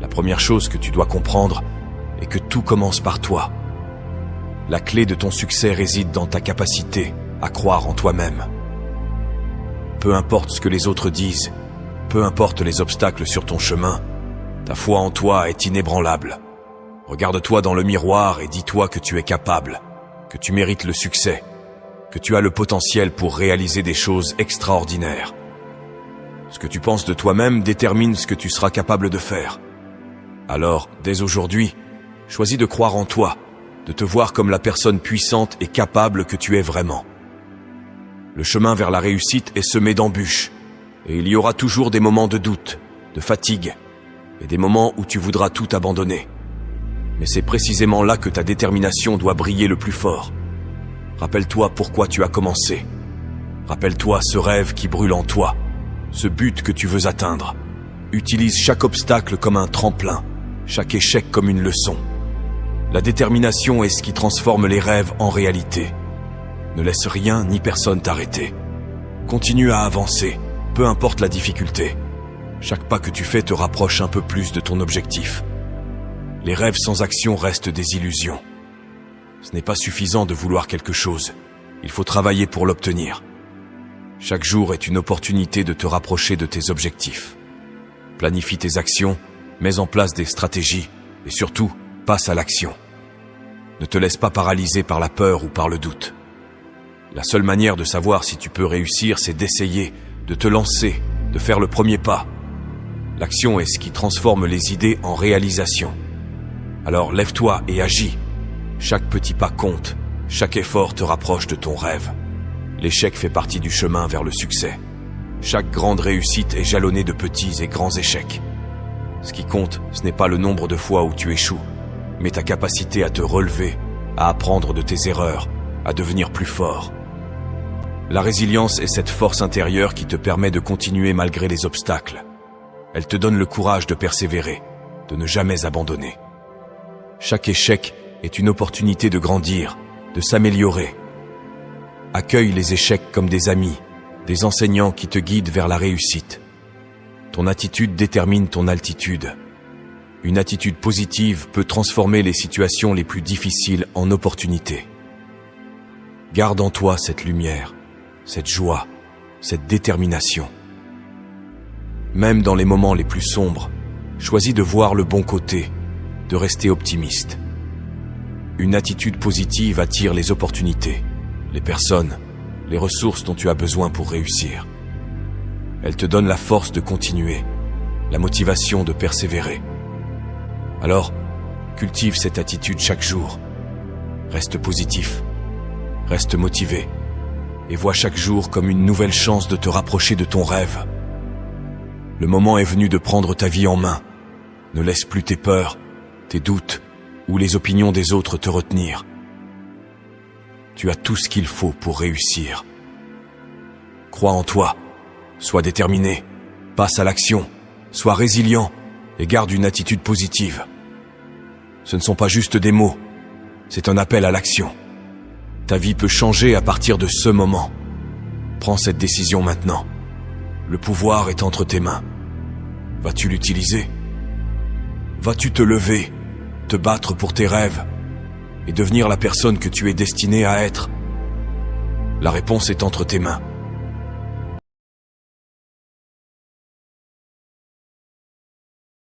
La première chose que tu dois comprendre est que tout commence par toi. La clé de ton succès réside dans ta capacité à croire en toi-même. Peu importe ce que les autres disent, peu importe les obstacles sur ton chemin, ta foi en toi est inébranlable. Regarde-toi dans le miroir et dis-toi que tu es capable, que tu mérites le succès, que tu as le potentiel pour réaliser des choses extraordinaires. Ce que tu penses de toi-même détermine ce que tu seras capable de faire. Alors, dès aujourd'hui, choisis de croire en toi, de te voir comme la personne puissante et capable que tu es vraiment. Le chemin vers la réussite est semé d'embûches, et il y aura toujours des moments de doute, de fatigue, et des moments où tu voudras tout abandonner. Mais c'est précisément là que ta détermination doit briller le plus fort. Rappelle-toi pourquoi tu as commencé. Rappelle-toi ce rêve qui brûle en toi, ce but que tu veux atteindre. Utilise chaque obstacle comme un tremplin, chaque échec comme une leçon. La détermination est ce qui transforme les rêves en réalité. Ne laisse rien ni personne t'arrêter. Continue à avancer, peu importe la difficulté. Chaque pas que tu fais te rapproche un peu plus de ton objectif. Les rêves sans action restent des illusions. Ce n'est pas suffisant de vouloir quelque chose. Il faut travailler pour l'obtenir. Chaque jour est une opportunité de te rapprocher de tes objectifs. Planifie tes actions, mets en place des stratégies et surtout, passe à l'action. Ne te laisse pas paralyser par la peur ou par le doute. La seule manière de savoir si tu peux réussir, c'est d'essayer, de te lancer, de faire le premier pas. L'action est ce qui transforme les idées en réalisation. Alors lève-toi et agis. Chaque petit pas compte, chaque effort te rapproche de ton rêve. L'échec fait partie du chemin vers le succès. Chaque grande réussite est jalonnée de petits et grands échecs. Ce qui compte, ce n'est pas le nombre de fois où tu échoues, mais ta capacité à te relever, à apprendre de tes erreurs, à devenir plus fort. La résilience est cette force intérieure qui te permet de continuer malgré les obstacles. Elle te donne le courage de persévérer, de ne jamais abandonner. Chaque échec est une opportunité de grandir, de s'améliorer. Accueille les échecs comme des amis, des enseignants qui te guident vers la réussite. Ton attitude détermine ton altitude. Une attitude positive peut transformer les situations les plus difficiles en opportunités. Garde en toi cette lumière, cette joie, cette détermination. Même dans les moments les plus sombres, choisis de voir le bon côté, de rester optimiste. Une attitude positive attire les opportunités, les personnes, les ressources dont tu as besoin pour réussir. Elle te donne la force de continuer, la motivation de persévérer. Alors, cultive cette attitude chaque jour. Reste positif, reste motivé, et vois chaque jour comme une nouvelle chance de te rapprocher de ton rêve. Le moment est venu de prendre ta vie en main. Ne laisse plus tes peurs, tes doutes ou les opinions des autres te retenir. Tu as tout ce qu'il faut pour réussir. Crois en toi, sois déterminé, passe à l'action, sois résilient et garde une attitude positive. Ce ne sont pas juste des mots, c'est un appel à l'action. Ta vie peut changer à partir de ce moment. Prends cette décision maintenant. Le pouvoir est entre tes mains. Vas-tu l'utiliser? Vas-tu te lever, te battre pour tes rêves et devenir la personne que tu es destiné à être? La réponse est entre tes mains.